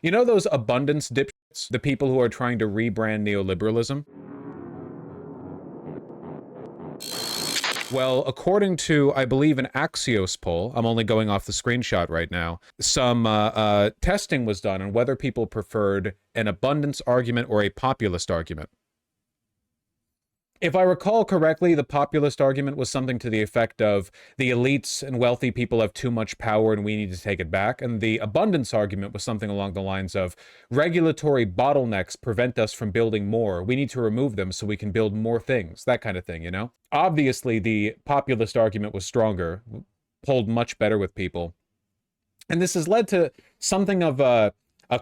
You know those abundance dipshits, the people who are trying to rebrand neoliberalism? Well, according to, I believe, an Axios poll, I'm only going off the screenshot right now, some testing was done on whether people preferred an abundance argument or a populist argument. If I recall correctly, the populist argument was something to the effect of the elites and wealthy people have too much power and we need to take it back. And the abundance argument was something along the lines of regulatory bottlenecks prevent us from building more. We need to remove them so we can build more things, that kind of thing, you know? Obviously, the populist argument was stronger, pulled much better with people. And this has led to something of a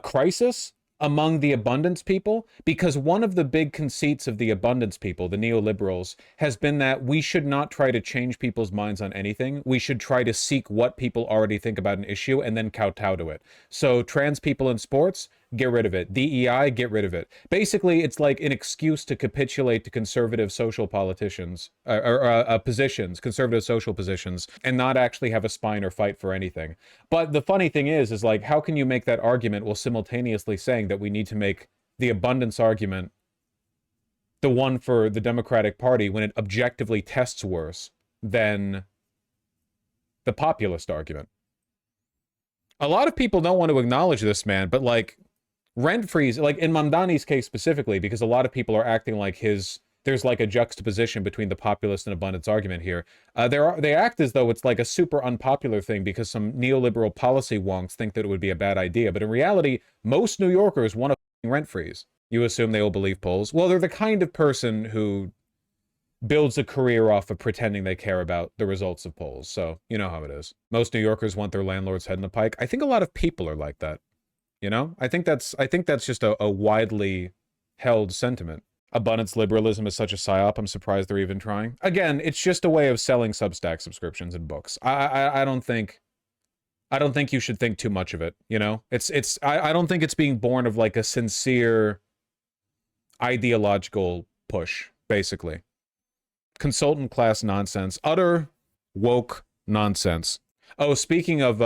crisis among the abundance people, because one of the big conceits of the abundance people, the neoliberals, has been that we should not try to change people's minds on anything. We should try to seek what people already think about an issue and then kowtow to it. So trans people in sports, get rid of it. DEI, get rid of it. Basically, it's like an excuse to capitulate to conservative social politicians, positions, conservative social positions, and not actually have a spine or fight for anything. But the funny thing is like, how can you make that argument while simultaneously saying that we need to make the abundance argument the one for the Democratic Party when it objectively tests worse than the populist argument? A lot of people don't want to acknowledge this, man, but like, rent freeze, like in Mamdani's case specifically, because a lot of people are acting like there's like a juxtaposition between the populist and abundance argument here. They act as though it's like a super unpopular thing because some neoliberal policy wonks think that it would be a bad idea. But in reality, most New Yorkers want a rent freeze. You assume they will believe polls. Well, they're the kind of person who builds a career off of pretending they care about the results of polls. So you know how it is. Most New Yorkers want their landlord's head in the pike. I think a lot of people are like that. You know, I think that's just a widely held sentiment. Abundance liberalism is such a psyop. I'm surprised they're even trying. Again, it's just a way of selling Substack subscriptions and books. I don't think you should think too much of it. You know, I don't think it's being born of like a sincere ideological push. Basically, consultant class nonsense, utter woke nonsense. Oh, speaking of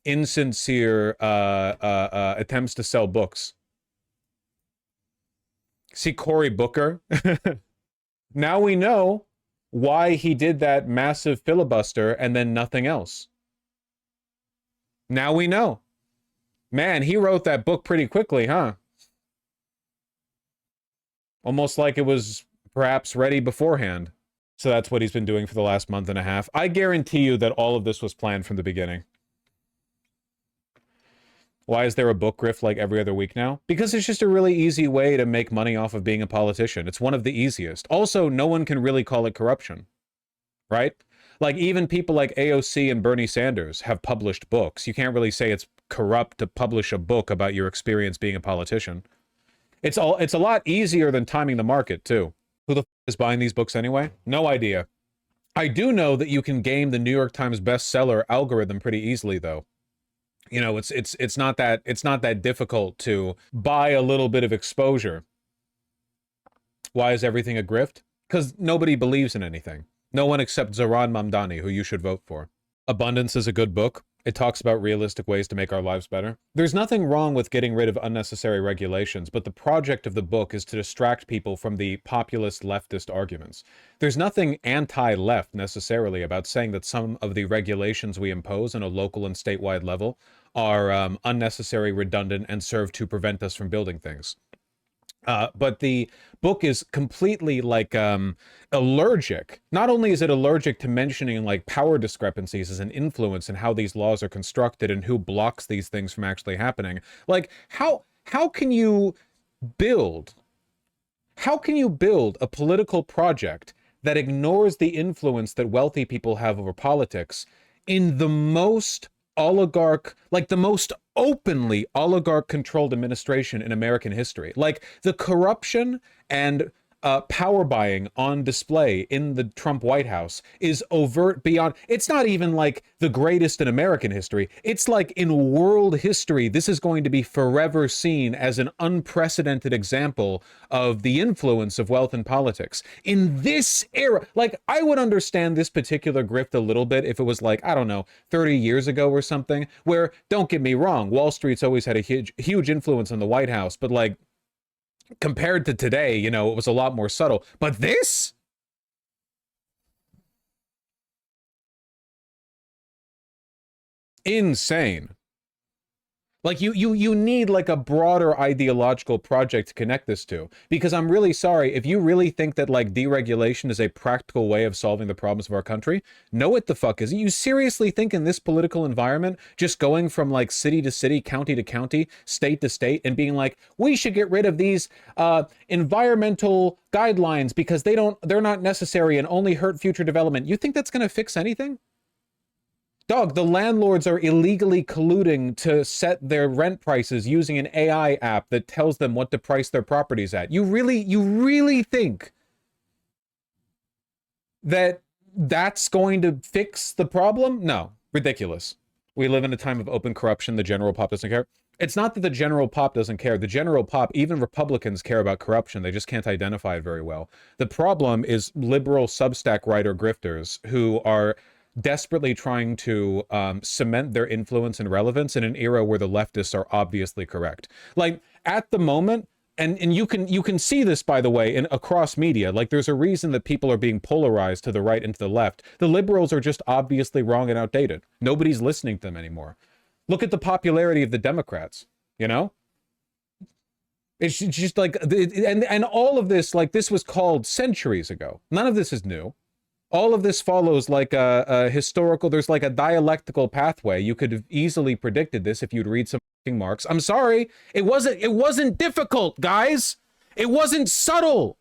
insincere attempts to sell books. See Cory Booker? Now we know why he did that massive filibuster and then nothing else. Now we know. Man, he wrote that book pretty quickly, huh? Almost like it was perhaps ready beforehand. So that's what he's been doing for the last month and a half. I guarantee you that all of this was planned from the beginning. Why is there a book grift like every other week now? Because it's just a really easy way to make money off of being a politician. It's one of the easiest. Also, no one can really call it corruption, right? Like even people like AOC and Bernie Sanders have published books. You can't really say it's corrupt to publish a book about your experience being a politician. It's a lot easier than timing the market too. Who the f is buying these books anyway? No idea. I do know that you can game the New York Times bestseller algorithm pretty easily though. You know, it's not that difficult to buy a little bit of exposure. Why is everything a grift? Because nobody believes in anything. No one except Zoran Mamdani, who you should vote for. Abundance is a good book. It talks about realistic ways to make our lives better. There's nothing wrong with getting rid of unnecessary regulations, but the project of the book is to distract people from the populist leftist arguments. There's nothing anti-left necessarily about saying that some of the regulations we impose on a local and statewide level are unnecessary, redundant, and serve to prevent us from building things. But the book is completely like allergic. Not only is it allergic to mentioning like power discrepancies as an influence in how these laws are constructed and who blocks these things from actually happening. Like how can you build a political project that ignores the influence that wealthy people have over politics in the most the most openly oligarch-controlled administration in American history? Like the corruption and power buying on display in the Trump White House is overt beyond. It's not even like the greatest in American history. It's like in world history, this is going to be forever seen as an unprecedented example of the influence of wealth in politics. In this era, like, I would understand this particular grift a little bit if it was like, I don't know, 30 years ago or something, where, don't get me wrong, Wall Street's always had a huge influence on the White House, but like, compared to today, you know, it was a lot more subtle. But this? Insane. Like, you need like a broader ideological project to connect this to, because I'm really sorry, if you really think that like deregulation is a practical way of solving the problems of our country, no it the fuck isn't. You seriously think in this political environment, just going from like city to city, county to county, state to state, and being like, we should get rid of these environmental guidelines because they're not necessary and only hurt future development. You think that's going to fix anything? Dog, the landlords are illegally colluding to set their rent prices using an AI app that tells them what to price their properties at. You really think that that's going to fix the problem? No, ridiculous. We live in a time of open corruption. The general pop doesn't care. It's not that the general pop doesn't care. The general pop, even Republicans care about corruption. They just can't identify it very well. The problem is liberal Substack writer grifters who are desperately trying to cement their influence and relevance in an era where the leftists are obviously correct. Like, at the moment, and you can see this, by the way, across media, like, there's a reason that people are being polarized to the right and to the left. The liberals are just obviously wrong and outdated. Nobody's listening to them anymore. Look at the popularity of the Democrats, you know? It's just like, and all of this, like, this was called centuries ago. None of this is new. All of this follows like a historical, there's like a dialectical pathway. You could have easily predicted this if you'd read some fucking Marx. I'm sorry, it wasn't difficult, guys. It wasn't subtle.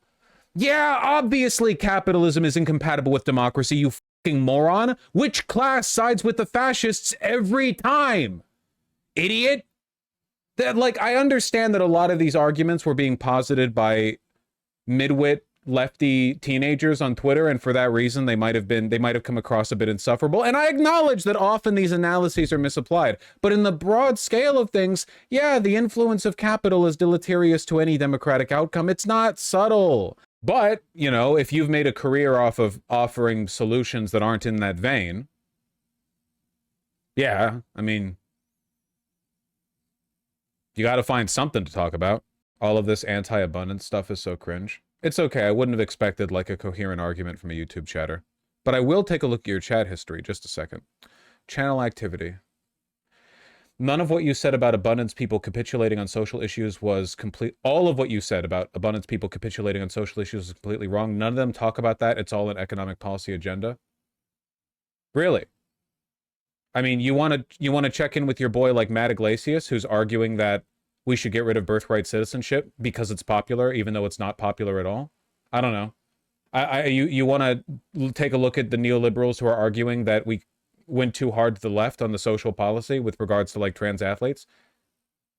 Yeah, obviously capitalism is incompatible with democracy, you fucking moron. Which class sides with the fascists every time? Idiot. That, like, I understand that a lot of these arguments were being posited by midwit lefty teenagers on Twitter, and for that reason they might have come across a bit insufferable, and I acknowledge that often these analyses are misapplied, but in the broad scale of things, yeah, the influence of capital is deleterious to any democratic outcome. It's not subtle. But, you know, if you've made a career off of offering solutions that aren't in that vein, yeah, I mean, you got to find something to talk about. All of this anti-abundance stuff is so cringe. It's okay, I wouldn't have expected like a coherent argument from a YouTube chatter. But I will take a look at your chat history, just a second. Channel activity. None of what you said about abundance people capitulating on social issues was complete. All of what you said about abundance people capitulating on social issues is completely wrong. None of them talk about that. It's all an economic policy agenda. Really? I mean, you want to check in with your boy like Matt Iglesias, who's arguing that we should get rid of birthright citizenship because it's popular, even though it's not popular at all? I don't know. You want to take a look at the neoliberals who are arguing that we went too hard to the left on the social policy with regards to like trans athletes?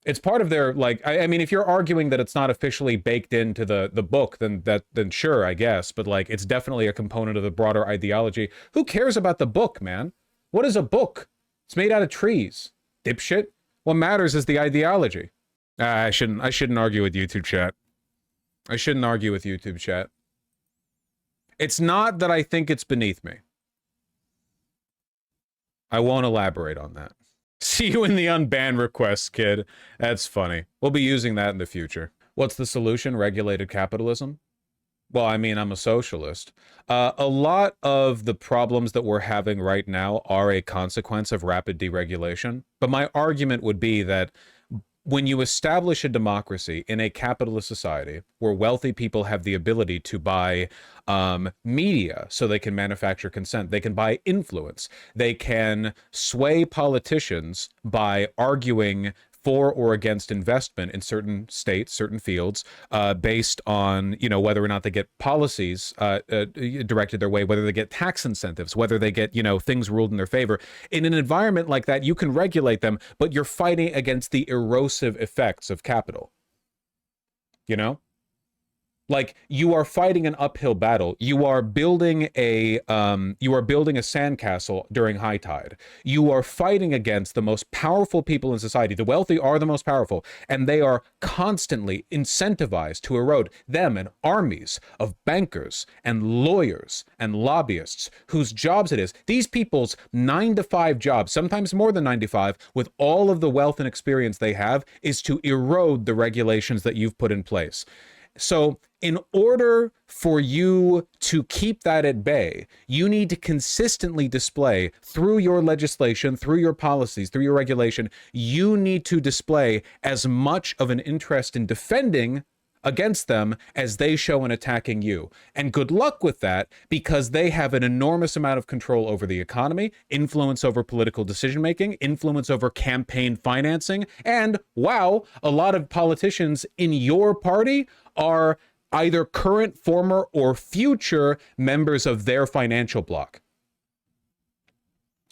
It's part of their, like, I mean, if you're arguing that it's not officially baked into the book, then sure, I guess. But like, it's definitely a component of the broader ideology. Who cares about the book, man? What is a book? It's made out of trees, dipshit. What matters is the ideology. I shouldn't argue with YouTube chat. I shouldn't argue with YouTube chat. It's not that I think it's beneath me. I won't elaborate on that. See you in the unban requests, kid. That's funny. We'll be using that in the future. What's the solution? Regulated capitalism? Well, I mean, I'm a socialist. A lot of the problems that we're having right now are a consequence of rapid deregulation. But my argument would be that when you establish a democracy in a capitalist society where wealthy people have the ability to buy media so they can manufacture consent, they can buy influence, they can sway politicians by arguing for or against investment in certain states, certain fields, based on, you know, whether or not they get policies directed their way, whether they get tax incentives, whether they get, you know, things ruled in their favor. In an environment like that, you can regulate them, but you're fighting against the erosive effects of capital. You know? Like, you are fighting an uphill battle. You are building a sandcastle during high tide. You are fighting against the most powerful people in society. The wealthy are the most powerful, and they are constantly incentivized to erode them, and armies of bankers and lawyers and lobbyists whose jobs it is. These people's 9 to 5 jobs, sometimes more than 9 to 5, with all of the wealth and experience they have, is to erode the regulations that you've put in place. So in order for you to keep that at bay, you need to consistently display through your legislation, through your policies, through your regulation, you need to display as much of an interest in defending against them as they show in attacking you. And good luck with that, because they have an enormous amount of control over the economy, influence over political decision-making, influence over campaign financing, and, wow, a lot of politicians in your party are either current, former, or future members of their financial bloc.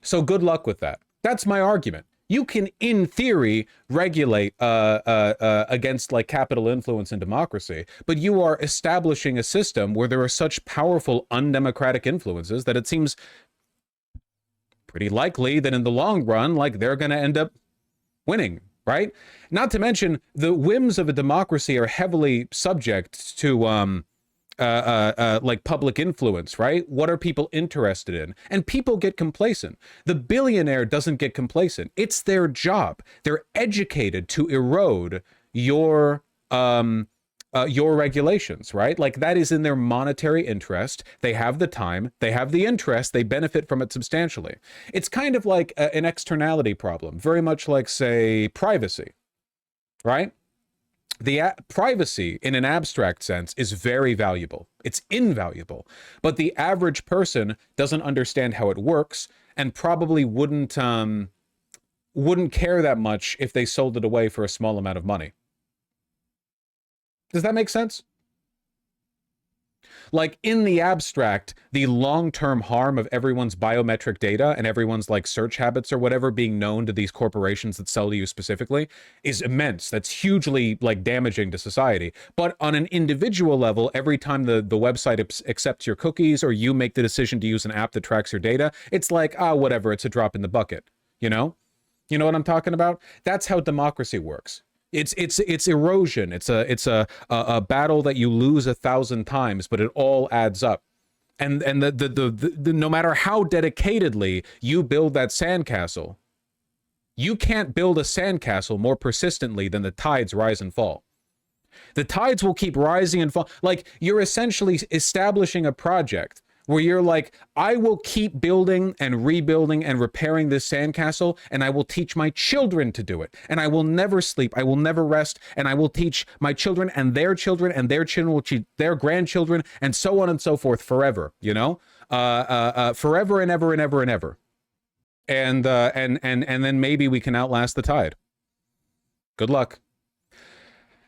So good luck with that. That's my argument. You can, in theory, regulate against like capital influence and democracy, but you are establishing a system where there are such powerful undemocratic influences that it seems pretty likely that in the long run, like, they're going to end up winning, right? Not to mention the whims of a democracy are heavily subject to like public influence, right? What are people interested in? And people get complacent. The billionaire doesn't get complacent. It's their job. They're educated to erode your regulations, right? Like, that is in their monetary interest. They have the time, they have the interest, they benefit from it substantially. It's kind of like an externality problem, very much like, say, privacy, right? The privacy in an abstract sense is very valuable. It's invaluable. But the average person doesn't understand how it works and probably wouldn't care that much if they sold it away for a small amount of money. Does that make sense? Like, in the abstract, the long-term harm of everyone's biometric data and everyone's like search habits or whatever being known to these corporations that sell to you specifically is immense. That's hugely like damaging to society. But on an individual level, every time the website accepts your cookies or you make the decision to use an app that tracks your data, it's like, whatever, it's a drop in the bucket. You know what I'm talking about? That's how democracy works. It's erosion. It's a battle that you lose 1,000 times, but it all adds up. And the no matter how dedicatedly you build that sandcastle, you can't build a sandcastle more persistently than the tides rise and fall. The tides will keep rising and fall. Like, you're essentially establishing a project where you're like, I will keep building and rebuilding and repairing this sandcastle, and I will teach my children to do it. And I will never sleep. I will never rest. And I will teach my children, and their children will teach their grandchildren, and so on and so forth forever, forever and ever and ever and ever. And then maybe we can outlast the tide. Good luck.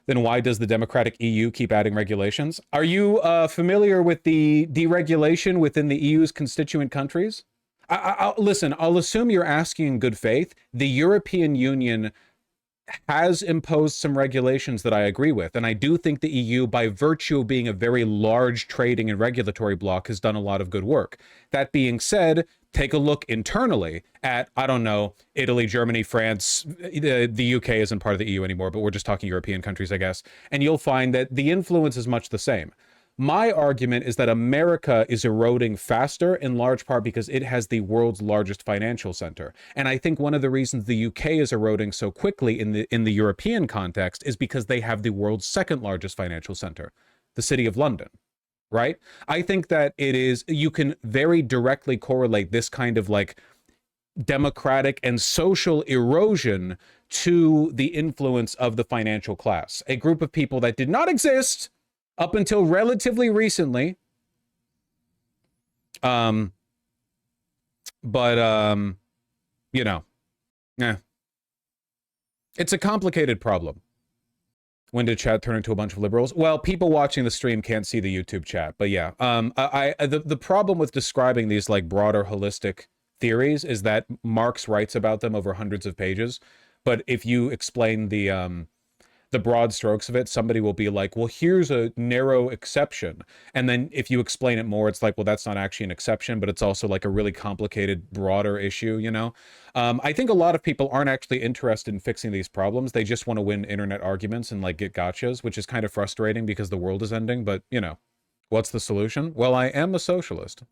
Then why does the democratic EU keep adding regulations? Are you familiar with the deregulation within the EU's constituent countries? Listen, I'll assume you're asking in good faith. The European Union has imposed some regulations that I agree with. And I do think the EU, by virtue of being a very large trading and regulatory bloc, has done a lot of good work. That being said, take a look internally at, I don't know, Italy, Germany, France. The UK isn't part of the EU anymore, but we're just talking European countries, I guess. And you'll find that the influence is much the same. My argument is that America is eroding faster, in large part because it has the world's largest financial center. And I think one of the reasons the UK is eroding so quickly in the European context is because they have the world's second largest financial center, the City of London, right? I think that you can very directly correlate this kind of like democratic and social erosion to the influence of the financial class, a group of people that did not exist up until relatively recently. It's a complicated problem. When did chat turn into a bunch of liberals? Well, people watching the stream can't see the YouTube chat, but yeah. The problem with describing these like broader holistic theories is that Marx writes about them over hundreds of pages. But if you explain the the broad strokes of it, somebody will be like, well, here's a narrow exception. And then if you explain it more, it's like, well, that's not actually an exception, but it's also like a really complicated, broader issue, you know? I think a lot of people aren't actually interested in fixing these problems. They just want to win internet arguments and like get gotchas, which is kind of frustrating because the world is ending. But, you know, what's the solution? Well, I am a socialist.